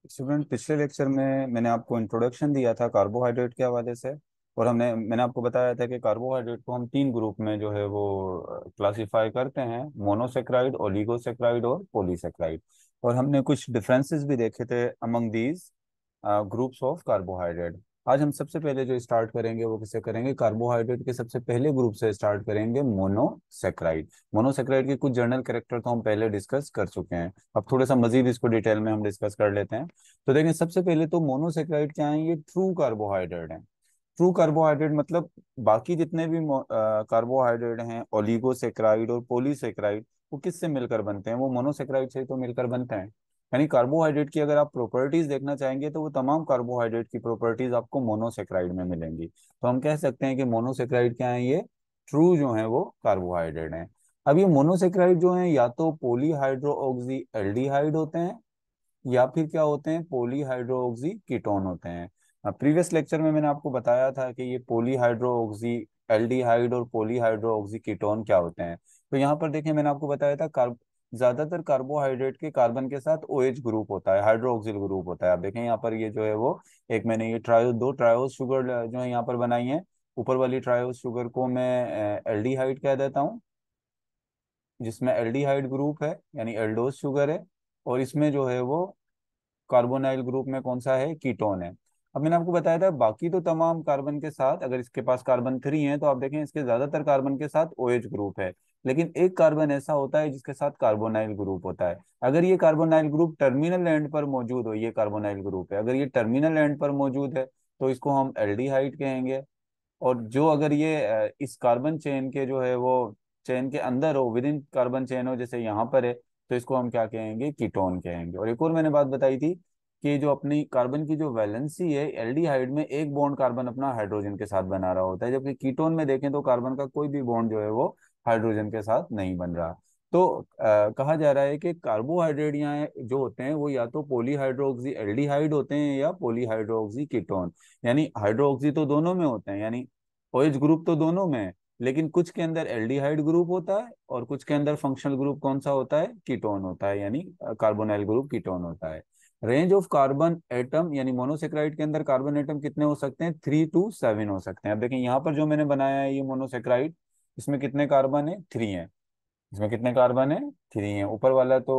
Student, पिछले lecture में मैंने आपको इंट्रोडक्शन दिया था कार्बोहाइड्रेट के हवाले से। और मैंने आपको बताया था कि कार्बोहाइड्रेट को हम तीन ग्रुप में जो है वो क्लासिफाई करते हैं: मोनोसेक्राइड, ओलिगोसेक्राइड और पॉलीसेक्राइड। और हमने कुछ डिफरेंसेस भी देखे थे among these groups of carbohydrate. आज हम सबसे पहले जो स्टार्ट करेंगे वो किसे करेंगे? कार्बोहाइड्रेट के सबसे पहले ग्रुप से स्टार्ट करेंगे, मोनोसेक्राइड। मोनोसेक्राइड के कुछ जर्नल कैरेक्टर तो हम पहले डिस्कस कर चुके हैं। अब थोड़ा सा मजीद इसको डिटेल में हम डिस्कस कर लेते हैं। तो देखें, सबसे पहले तो मोनोसेक्राइड क्या है? ये ट्रू कार्बोहाइड्रेट है। ट्रू कार्बोहाइड्रेट मतलब बाकी जितने भी कार्बोहाइड्रेट हैं, ओलिगोसेक्राइड और पॉलीसेक्राइड, वो किससे मिलकर बनते हैं? वो मोनोसेक्राइड से तो मिलकर बनते हैं। यानी कार्बोहाइड्रेट की अगर आप प्रॉपर्टीज देखना चाहेंगे तो वो तमाम कार्बोहाइड्रेट की प्रॉपर्टीज आपको मोनोसेक्राइड में मिलेंगी। तो हम कह सकते हैं कि मोनोसेक्राइड क्या है? ये ट्रू जो है वो कार्बोहाइड्रेट हैं। अब ये मोनोसेक्राइड जो है या तो पॉलीहाइड्रो ऑक्सी एल्डिहाइड होते हैं, या फिर क्या होते हैं? पॉलीहाइड्रोक्सी कीटोन होते हैं। प्रीवियस लेक्चर में मैंने आपको बताया था कि ये पॉलीहाइड्रोक्सी एल्डिहाइड और पॉलीहाइड्रोक्सी कीटोन क्या होते हैं। तो यहाँ पर देखें, मैंने आपको बताया था ज्यादातर कार्बोहाइड्रेट के कार्बन के साथ OH ग्रुप होता है, हाइड्रोक्सिल ग्रुप होता है। आप देखें यहाँ पर ये जो है वो एक मैंने ये दो ट्रायोस शुगर जो है यहाँ पर बनाई है। ऊपर वाली ट्रायोस शुगर को मैं एल्डिहाइड कह देता हूँ, जिसमें एल्डिहाइड ग्रुप है यानी एल्डोस शुगर है। और इसमें जो है वो कार्बोनाइल ग्रुप में कौन सा है? कीटोन है। अब मैंने आपको बताया था बाकी तो तमाम कार्बन के साथ, अगर इसके पास कार्बन 3 है तो आप देखें इसके ज्यादातर कार्बन के साथ OH ग्रुप है। लेकिन एक कार्बन ऐसा होता है जिसके साथ कार्बोनाइल ग्रुप होता है। अगर ये कार्बोनाइल ग्रुप टर्मिनल एंड पर मौजूद हो, ये कार्बोनाइल ग्रुप है, अगर ये टर्मिनल एंड पर मौजूद है तो इसको हम एल्डिहाइड कहेंगे। और जो अगर ये इस कार्बन चेन के जो है वो चेन के अंदर हो, विद इन कार्बन चेन हो, जैसे यहाँ पर है, तो इसको हम क्या कहेंगे? कीटोन कहेंगे। और एक और मैंने बात बताई थी कि जो अपनी कार्बन की जो वैलेंसी है, एल्डिहाइड में एक बॉन्ड कार्बन अपना हाइड्रोजन के साथ बना रहा होता है, जबकि कीटोन में देखें तो कार्बन का कोई भी बॉन्ड जो है वो हाइड्रोजन के साथ नहीं बन रहा। तो कहा जा रहा है कि कार्बोहाइड्रेट यहाँ जो होते हैं वो या तो पॉलीहाइड्रोक्सी एल्डिहाइड होते हैं या पॉलीहाइड्रोक्सी कीटोन। यानी हाइड्रोक्सी तो दोनों में होते हैं, यानी OH ग्रुप तो दोनों में है, लेकिन कुछ के अंदर एल्डिहाइड ग्रुप होता है और कुछ के अंदर फंक्शनल ग्रुप कौन सा होता है? कीटोन होता है, यानी कार्बोनाइल ग्रुप कीटोन होता है। रेंज ऑफ कार्बन एटम, यानी मोनोसेक्राइड के अंदर कार्बन एटम कितने हो सकते हैं? 3 to 7 हो सकते हैं। अब देखिए यहाँ पर जो मैंने बनाया है ये मोनोसेक्राइड, इसमें कितने कार्बन है? 3 है। इसमें कितने कार्बन है? 3 है। ऊपर वाला तो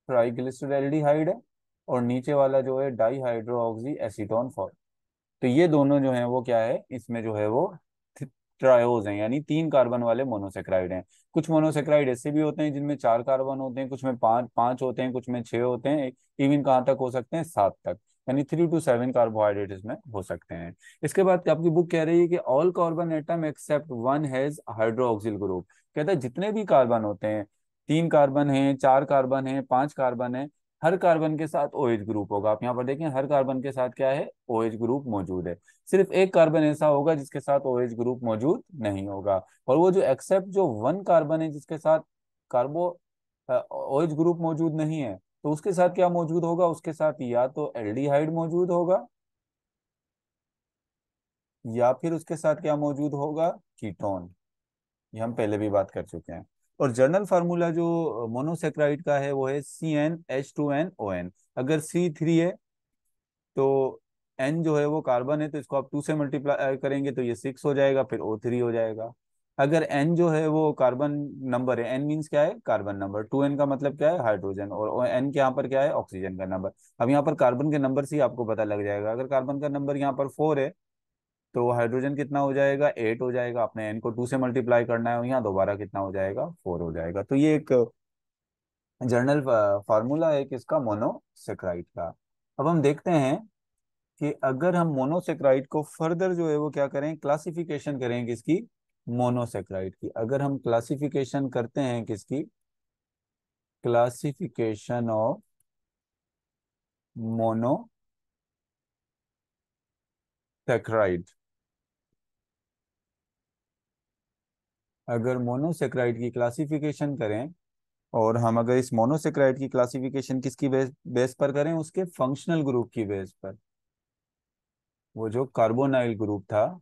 ट्राइग्लिसराइड है और नीचे वाला जो है डाई हाइड्रो एसीटोन। तो ये दोनों जो हैं वो क्या है? इसमें जो है वो ट्रायोज हैं, यानी 3 कार्बन वाले मोनोसेक्राइड हैं। कुछ मोनोसेक्राइड ऐसे भी होते हैं जिनमें 4 कार्बन होते हैं, कुछ में पांच पांच होते हैं, कुछ में 6 होते हैं, इवन कहाँ तक हो सकते हैं? 7 तक। यानी 3 to 7 कार्बोहाइड्रेट इसमें हो सकते हैं। इसके बाद आपकी बुक कह रही है कि all carbon atom except one has hydroxyl group. कहता है जितने भी कार्बन होते हैं, 3 कार्बन है, 4 कार्बन है, 5 कार्बन है, हर कार्बन के साथ OH ग्रुप होगा। आप यहाँ पर देखें, हर कार्बन के साथ क्या है? OH ग्रुप मौजूद है। सिर्फ एक कार्बन ऐसा होगा जिसके साथ OH ग्रुप मौजूद नहीं होगा। और वो जो एक्सेप्ट जो वन कार्बन है जिसके साथ कार्बो OH ग्रुप मौजूद नहीं है, तो उसके साथ क्या मौजूद होगा? उसके साथ या तो एल्डिहाइड मौजूद होगा, या फिर उसके साथ क्या मौजूद होगा? कीटोन। ये हम पहले भी बात कर चुके हैं। और जर्नल फार्मूला जो मोनोसेक्राइड का है वो है CnH2nOn। अगर C3 है तो N जो है वो कार्बन है, तो इसको आप 2 से मल्टीप्लाई करेंगे तो ये 6 हो जाएगा, फिर O3 हो जाएगा। अगर N जो है वो कार्बन नंबर है, N मीन्स क्या है? Carbon number. 2N का मतलब क्या है? हाइड्रोजन। और N के यहाँ पर क्या है? ऑक्सीजन का नंबर। अब यहाँ पर कार्बन के नंबर से ही आपको पता लग जाएगा। अगर कार्बन का नंबर यहाँ पर 4 है तो हाइड्रोजन कितना हो जाएगा? 8 हो जाएगा। अपने N को 2 से मल्टीप्लाई करना है और यहाँ दोबारा कितना हो जाएगा? 4 हो जाएगा। तो ये एक जर्नल फार्मूला है किसका? मोनोसेक्राइड का। अब हम देखते हैं कि अगर हम मोनोसेक्राइड को फर्दर जो है वो क्या करें? क्लासिफिकेशन करें किसकी? मोनोसेक्राइड की। अगर हम क्लासिफिकेशन करते हैं किसकी? Classification of monosaccharide. अगर मोनोसेक्राइड की क्लासिफिकेशन करें, और हम अगर इस मोनोसेक्राइड की क्लासिफिकेशन किसकी बेस पर करें? उसके फंक्शनल ग्रुप की बेस पर। वो जो कार्बोनाइल ग्रुप था,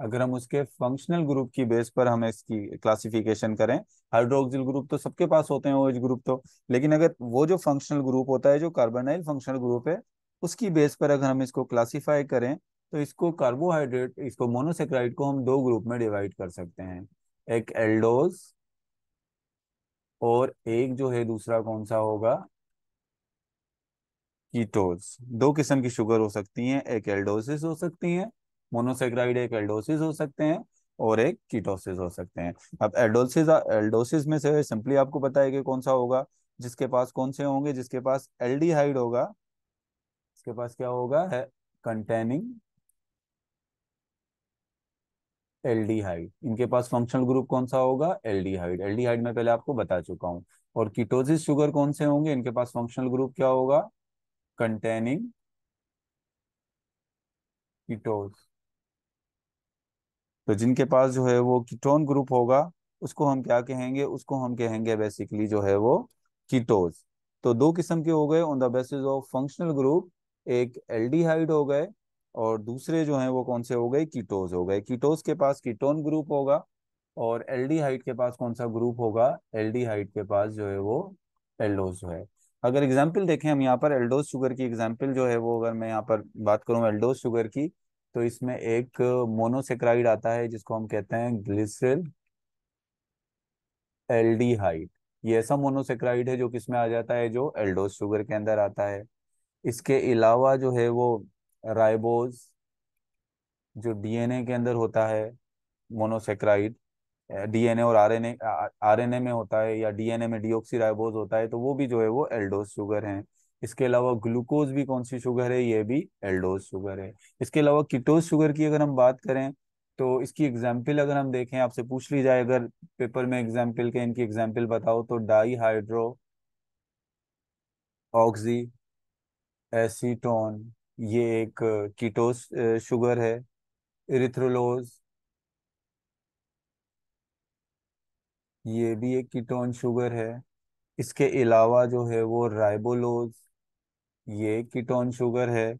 अगर हम उसके फंक्शनल ग्रुप की बेस पर हम इसकी क्लासिफिकेशन करें, हाइड्रोक्सिल ग्रुप तो सबके पास होते हैं, ओएच ग्रुप तो, लेकिन अगर वो जो फंक्शनल ग्रुप होता है, जो कार्बोनाइल फंक्शनल ग्रुप है, उसकी बेस पर अगर हम इसको क्लासिफाई करें, तो इसको कार्बोहाइड्रेट, इसको मोनोसेक्राइड को हम दो ग्रुप में डिवाइड कर सकते हैं। एक एल्डोज, और एक जो है दूसरा कौन सा होगा, कीटोज। दो किस्म की शुगर हो सकती हैं, एक एल्डोसिस हो सकती हैं, मोनोसेक्राइड एक एल्डोसिस हो सकते हैं, और एक कीटोसिस हो सकते हैं। अब एल्डोसिस, एल्डोसिस में से सिंपली आपको पता है कि कौन सा होगा, जिसके पास कौन से होंगे, जिसके पास एल्डिहाइड होगा, इसके पास क्या होगा है, कंटेनिंग एल्डिहाइड। इनके पास फंक्शनल ग्रुप कौन सा होगा, एल्डिहाइड। एल्डिहाइड में पहले आपको बता चुका हूँ। और कीटोसिस शुगर कौन से होंगे, इनके पास फंक्शनल ग्रुप क्या होगा, कंटेनिंग कीटोस। तो जिनके पास जो है वो कीटोन ग्रुप होगा, उसको हम क्या कहेंगे, उसको हम कहेंगे बेसिकली जो है वो कीटोस। तो दो किस्म के हो गए on the basis of functional group, एक एल्डिहाइड हो गए, और दूसरे जो हैं वो कौन से हो गए, कीटोस हो गए। कीटोस के पास कीटोन ग्रुप होगा, और एल्डिहाइड के पास कौन सा ग्रुप होगा, एल्डिहाइड के पास जो है वो एल्डोस जो है। अगर एग्जाम्पल देखें हम यहाँ पर एल्डोस शुगर की एग्जाम्पल जो है वो, अगर मैं यहाँ पर बात करूँ एल्डोस शुगर की, तो इसमें एक मोनोसेक्राइड आता है जिसको हम कहते हैं ग्लिसरल एल्डिहाइड। ये ऐसा मोनोसेक्राइड है जो किसमें आ जाता है, जो एल्डोस शुगर के अंदर आता है। इसके अलावा जो है वो राइबोज, जो डीएनए के अंदर होता है मोनोसेक्राइड, डीएनए और आरएनए, आरएनए में होता है, या डीएनए में डीऑक्सीराइबोज होता है, तो वो भी जो है वो एल्डोस शुगर है। इसके अलावा ग्लूकोज भी कौन सी शुगर है, ये भी एल्डोस शुगर है। इसके अलावा कीटोस शुगर की अगर हम बात करें, तो इसकी एग्जाम्पल अगर हम देखें, आपसे पूछ ली जाए अगर पेपर में एग्जाम्पल के, इनकी एग्जाम्पल बताओ, तो डाई हाइड्रो ऑक्सी एसीटोन, ये एक कीटोस शुगर है। इरिथ्रोलोज, ये भी एक कीटोन शुगर है। इसके अलावा जो है वो राइबोलोज, ये कीटोन शुगर है।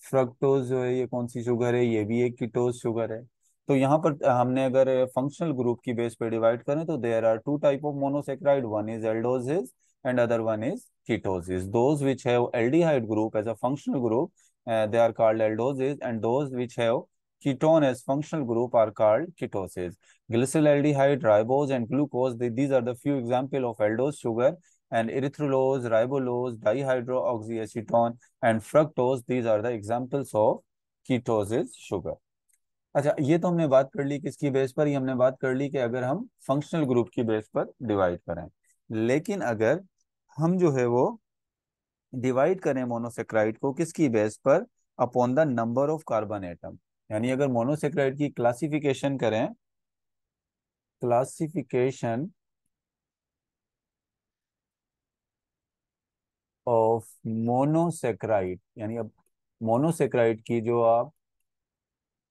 फ्रक्टोज जो है ये कौन सी शुगर है, ये भी एक कीटोस शुगर है। तो यहाँ पर हमने अगर फंक्शनल ग्रुप की बेस पे डिवाइड करें, तो there are two type of monosaccharide, one is aldoses and other one is ketoses. Those which have aldehyde group as a functional group, they are called aldoses, and those which have ketone as functional group are called ketoses. Glyceraldehyde, ribose and glucose, these are the few example of aldose sugar, and erythrulose, ribulose, dihydroxyacetone, and fructose. These are the examples of ketosis sugar. अच्छा, ये तो हमने बात कर ली किसकी base पर, ये हमने बात कर ली कि अगर हम फंक्शनल ग्रुप की बेस पर डिवाइड करें। लेकिन अगर हम जो है वो डिवाइड करें मोनोसेक्राइड को किसकी बेस पर, upon the number of carbon atom, यानी अगर मोनोसेक्राइड की क्लासिफिकेशन करें, क्लासिफिकेशन ऑफ मोनोसेक्राइड, यानी अब मोनोसेक्राइड की जो आप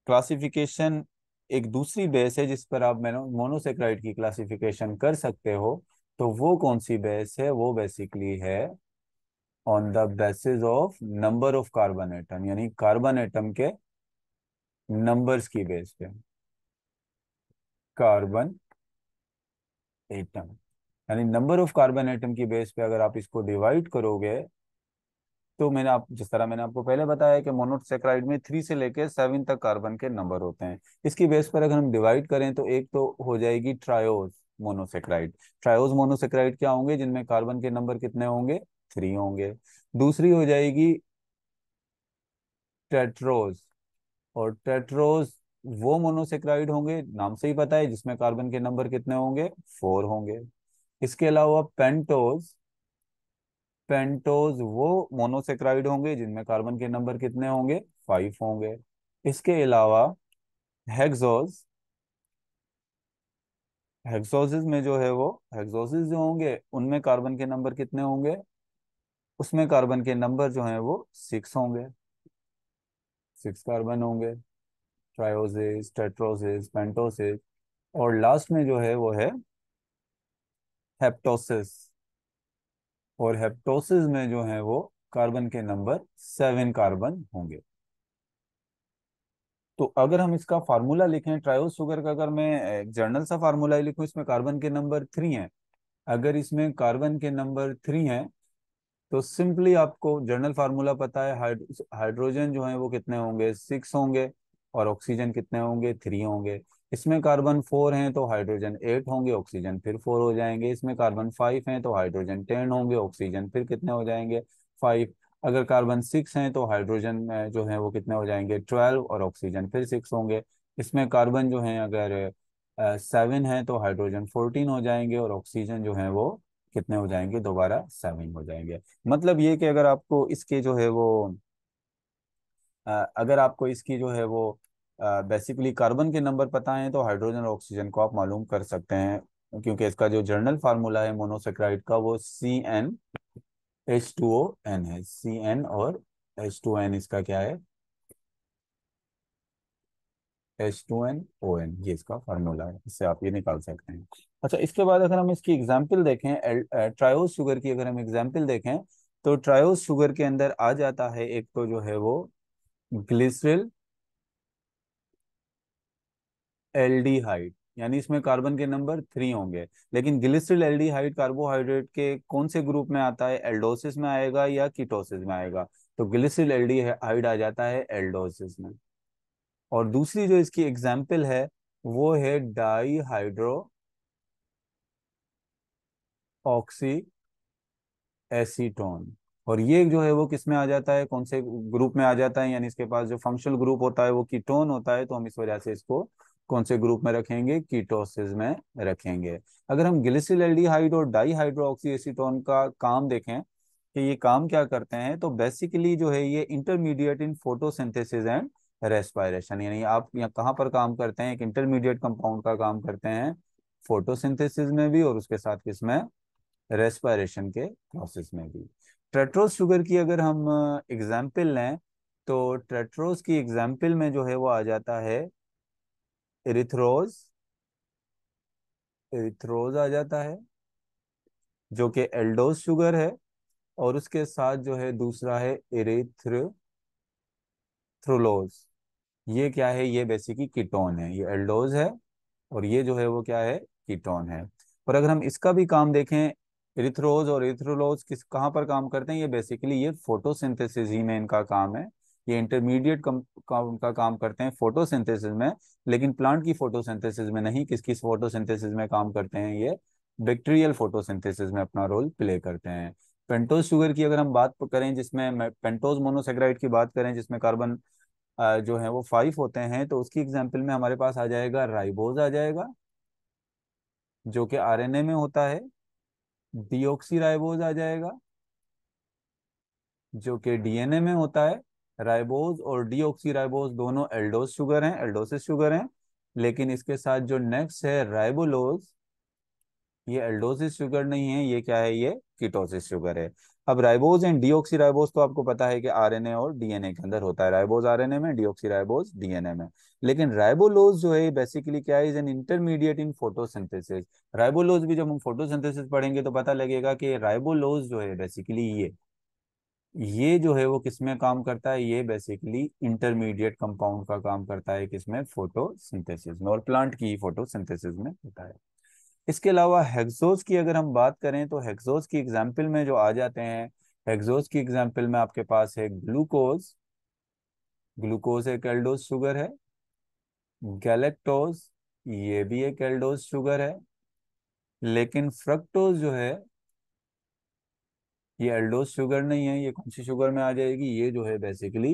क्लासिफिकेशन, एक दूसरी बेस है जिस पर आप मोनोसेक्राइड की क्लासिफिकेशन कर सकते हो, तो वो कौन सी बेस है, वो बेसिकली है on the basis of number of carbon atom, यानी कार्बन एटम के नंबर्स की बेस पे। कार्बन एटम, यानी नंबर ऑफ कार्बन एटम की बेस पे अगर आप इसको डिवाइड करोगे, तो मैंने आप जिस तरह मैंने आपको पहले बताया कि मोनोसेक्राइड में 3 से लेकर 7 तक कार्बन के नंबर होते हैं। इसकी बेस पर अगर हम डिवाइड करें, तो एक तो हो जाएगी ट्रायोज मोनोसेक्राइड। ट्रायोज मोनोसेक्राइड क्या होंगे, जिनमें कार्बन के नंबर कितने होंगे, 3 होंगे। दूसरी हो जाएगी टेट्रोज, और टेट्रोज वो मोनोसेक्राइड होंगे, नाम से ही पता है, जिसमें कार्बन के नंबर कितने होंगे, 4 होंगे। इसके अलावा पेंटोज, पेंटोज वो मोनोसेक्राइड होंगे जिनमें कार्बन के नंबर कितने होंगे, 5 होंगे। इसके अलावा हेक्सोज, हेक्सोसिस में जो है वो, हेक्सोसिस जो होंगे उनमें कार्बन के नंबर कितने होंगे, उसमें कार्बन के नंबर जो हैं वो 6 होंगे, 6 कार्बन होंगे। ट्रायोसिस, टेट्रोसिस, पेंटोसिस, और लास्ट में जो है वो है हेप्टोसिस, और हेप्टोसिस में जो है वो कार्बन के नंबर 7 कार्बन होंगे। तो अगर हम इसका फार्मूला लिखें ट्रायोस शुगर का, अगर मैं एक जर्नल सा फार्मूला लिखूं, इसमें कार्बन के नंबर 3 है। अगर इसमें कार्बन के नंबर 3 है तो सिंपली आपको जर्नल फार्मूला पता है, हाइड्रोजन जो है वो कितने होंगे, 6 होंगे, और ऑक्सीजन कितने होंगे, 3 होंगे। इसमें कार्बन 4 हैं तो हाइड्रोजन 8 होंगे, ऑक्सीजन फिर 4 हो जाएंगे। इसमें कार्बन 5 हैं तो हाइड्रोजन 10 होंगे, ऑक्सीजन फिर कितने हो जाएंगे, 5। अगर कार्बन 6 हैं तो हाइड्रोजन जो है वो कितने हो जाएंगे, 12, और ऑक्सीजन फिर 6 होंगे। इसमें कार्बन जो है अगर 7 है तो हाइड्रोजन 14 हो जाएंगे, और ऑक्सीजन जो है वो कितने हो जाएंगे, दोबारा 7 हो जाएंगे। मतलब ये कि अगर आपको इसके जो है वो अगर आपको इसकी जो है वो बेसिकली कार्बन के नंबर पता है तो हाइड्रोजन और ऑक्सीजन को आप मालूम कर सकते हैं, क्योंकि इसका जो जर्नल फार्मूला है मोनोसेक्राइड का वो CnH2ON है। CN और H2N इसका क्या है, H2NON, ये इसका फार्मूला है, इससे आप ये निकाल सकते हैं। अच्छा, इसके बाद अगर हम इसकी एग्जाम्पल देखें, ट्रायोस शुगर की अगर हम एग्जाम्पल देखें, तो ट्रायोस शुगर के अंदर आ जाता है एक तो जो है वो ग्लिसरल एल्डिहाइड, यानी इसमें कार्बन के नंबर 3 होंगे। लेकिन ग्लिसरल एल्डिहाइड कार्बोहाइड्रेट के कौन से ग्रुप में आता है, एल्डोसिस में आएगा या कीटोसिस में आएगा, तो ग्लिसरल एल्डिहाइड आ जाता है एल्डोसिस में। और दूसरी जो इसकी एग्जाम्पल है वो है डाई हाइड्रो ऑक्सी एसीटोन। और ये जो है वो किस में आ जाता है, कौन से ग्रुप में आ जाता है, यानी इसके पास जो फंक्शनल ग्रुप होता है वो कीटोन होता है, तो हम इस वजह से इसको कौन से ग्रुप में रखेंगे, कीटोसिस में रखेंगे। अगर हम ग्लिसरल एल्डिहाइड और डाई हाइड्रोक्सी एसीटोन का काम देखें कि ये काम क्या करते हैं, तो बेसिकली जो है ये intermediate in photosynthesis and respiration, यानी आप यहाँ कहाँ पर काम करते हैं, एक इंटरमीडिएट कंपाउंड का काम करते हैं फोटोसिंथेसिस में भी, और उसके साथ किसमें, रेस्पिरेशन के प्रोसेस में भी। ट्रेट्रोज शुगर की अगर हम एग्जाम्पल लें, तो ट्रेट्रोज की एग्जाम्पल में जो है वो आ जाता है एरिथ्रोज, एरिथ्रोज आ जाता है जो कि एल्डोज शुगर है, और उसके साथ जो है दूसरा है एरिथ्रोलोज। ये क्या है, ये बेसिकली कीटोन है, ये एल्डोज है, और ये जो है वो क्या है, कीटोन है। और अगर हम इसका भी काम देखें, एरिथ्रोज और एरिथ्रोलोज किस कहाँ पर काम करते हैं, ये बेसिकली ये फोटोसिंथेसिस ही में इनका काम है। ये इंटरमीडिएट का काम करते हैं फोटोसिंथेसिस में, लेकिन प्लांट की फोटोसिंथेसिस में नहीं। किस किस फोटोसिंथेसिस में काम करते हैं, ये बैक्टीरियल फोटोसिंथेसिस में अपना रोल प्ले करते हैं। पेंटोज शुगर की अगर हम बात करें, जिसमें पेंटोज मोनोसेक्राइड की बात करें जिसमें कार्बन जो है वो 5 होते हैं, तो उसकी एग्जाम्पल में हमारे पास आ जाएगा राइबोज आ जाएगा, जो कि आरएनए में होता है। डीऑक्सी राइबोज आ जाएगा जो कि डीएनए में होता है। राइबोज और डीऑक्सी राइबोज दोनों एल्डोज शुगर हैं, एल्डोसिस शुगर हैं। लेकिन इसके साथ जो नेक्स्ट है राइबोलोज, ये एल्डोसिस शुगर नहीं है, ये क्या है, ये कीटोसिस शुगर है। अब राइबोज एंड डीऑक्सी राइबोज तो आपको पता है कि आरएनए और डीएनए के अंदर होता है, राइबोज आरएनए में, डीऑक्सी राइबोज डीएनए में। लेकिन राइबोलोज जो है बेसिकली क्या है, is an intermediate in photosynthesis. राइबोलोज भी जब हम फोटोसिंथेसिस पढ़ेंगे तो पता लगेगा कि राइबोलोज जो है बेसिकली ये जो है वो किसमें काम करता है, ये बेसिकली इंटरमीडिएट कंपाउंड का काम करता है, किसमें, फोटोसिंथेसिस में, और प्लांट की फोटोसिंथेसिस में होता है। इसके अलावा हेक्सोज की अगर हम बात करें, तो हेक्सोज की एग्जाम्पल में जो आ जाते हैं, हेक्सोज की एग्जाम्पल में आपके पास है ग्लूकोज, ग्लूकोज एक एल्डोज शुगर है। गैलेक्टोज, ये भी एक एल्डोज शुगर है। लेकिन फ्रक्टोज जो है ये एल्डोज शुगर नहीं है, ये कौन सी शुगर में आ जाएगी, ये जो है बेसिकली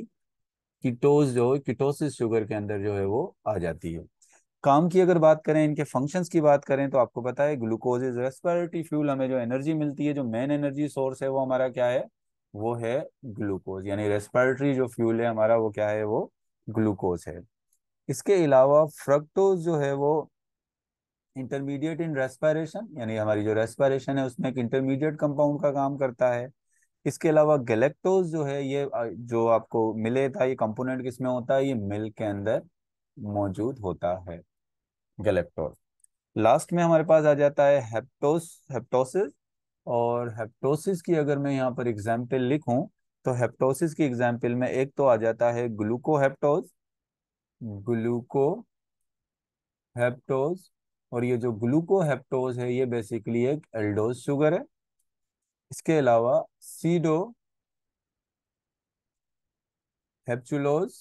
कीटोज, जो है कीटोसिस शुगर के अंदर जो है वो आ जाती है। काम की अगर बात करें, इनके फंक्शंस की बात करें, तो आपको पता है ग्लूकोज इज रेस्पिरेटरी फ्यूल, हमें जो एनर्जी मिलती है, जो मेन एनर्जी सोर्स है वो हमारा क्या है, वो है ग्लूकोज, यानी रेस्पिरेटरी जो फ्यूल है हमारा वो क्या है, वो ग्लूकोज है। इसके अलावा फ्रक्टोज जो है वो इंटरमीडिएट इन रेस्पिरेशन, यानी हमारी जो रेस्पिरेशन है उसमें एक इंटरमीडिएट कंपाउंड का काम करता है। इसके अलावा गैलेक्टोज जो है ये जो आपको मिले था, ये कंपोनेंट किसमें होता है, ये मिल्क के अंदर मौजूद होता है, गैलेक्टोज। लास्ट में हमारे पास आ जाता है हेप्टोसिस। और हेप्टोसिस की अगर मैं यहाँ पर एग्जाम्पल लिखूं, तो हेप्टोसिस की एग्जाम्पल में एक तो आ जाता है ग्लूकोहेप्टोज, ग्लूको हेप्टोज। और ये जो ग्लूको हेप्टोज है ये बेसिकली एक एल्डोज शुगर है। इसके अलावा सीडो हेप्चुलोज,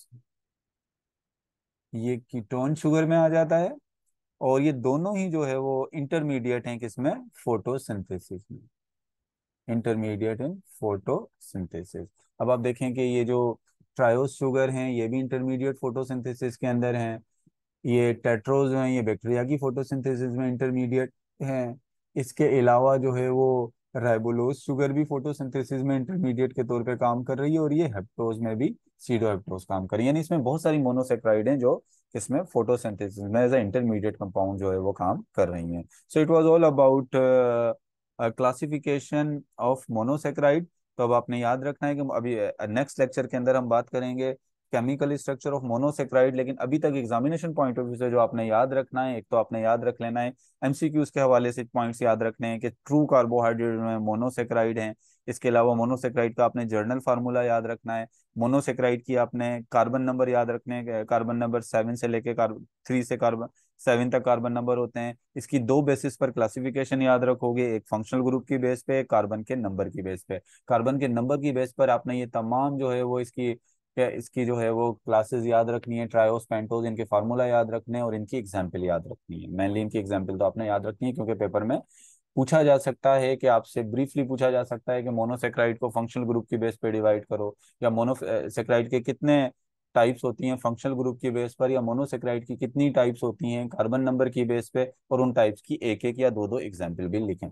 ये कीटोन शुगर में आ जाता है। और ये दोनों ही जो है वो इंटरमीडिएट हैं किसमें, फोटोसिंथेसिस में। Intermediate in photosynthesis. अब आप देखें कि ये जो ट्रायोस शुगर हैं ये भी इंटरमीडिएट फोटोसिंथेसिस के अंदर हैं। ये टेट्रोज हैं ये बैक्टीरिया की फोटोसिंथेसिस में इंटरमीडिएट हैं। इसके अलावा जो है वो राइबोलोज शुगर भी फोटोसिंथेसिस में इंटरमीडिएट के तौर पे काम कर रही है। और ये हेप्टोज में भी सीडो हेप्टोज काम कर रही है। यानी इसमें बहुत सारी मोनोसेक्राइड हैं जो इसमें फोटोसिंथेसिस में एज ए इंटरमीडिएट कंपाउंड जो है वो काम कर रही हैं। So it was all about classification of monosaccharide. तो अब आपने याद रखना है कि अभी नेक्स्ट लेक्चर के अंदर हम बात करेंगे केमिकल स्ट्रक्चर ऑफ मोनोसेक्राइड। लेकिन अभी तक एग्जामिनेशन पॉइंट ऑफ व्यू से जो आपने याद रखना है, एक तो आपने याद रख लेना है एमसीक्यूज के हवाले से पॉइंट्स याद रखने हैं कि ट्रू कार्बोहाइड्रेट में मोनोसेक्राइड हैं। इसके अलावा मोनोसेक्राइड का आपने जर्नल फार्मूला याद रखना है। मोनोसेक्राइड की आपने कार्बन नंबर याद रखने हैं, कार्बन नंबर 7 से लेके कार्बन 3 से कार्बन 7 तक कार्बन नंबर होते हैं। इसकी दो बेसिस पर क्लासिफिकेशन याद रखोगे, एक फंक्शनल ग्रुप की बेस पे, कार्बन के नंबर की बेस पे। कार्बन के नंबर की बेस पर आपने ये तमाम जो है वो इसकी जो है वो क्लासेस याद रखनी है, ट्रायोस पेंटोज, इनके फार्मूला याद रखने हैं और इनकी एग्जाम्पल याद रखनी है। मेनली इनकी एग्जाम्पल तो आपने याद रखनी है क्योंकि पेपर में पूछा जा सकता है कि आपसे ब्रीफली पूछा जा सकता है कि मोनोसेक्राइड को फंक्शनल ग्रुप की बेस पे डिवाइड करो, या मोनोसेक्राइड के कितने टाइप्स होती हैं फंक्शनल ग्रुप की बेस पर, या मोनोसेक्राइड की कितनी टाइप्स होती हैं कार्बन नंबर की बेस पे, और उन टाइप्स की एक एक या दो दो एग्जाम्पल भी लिखें।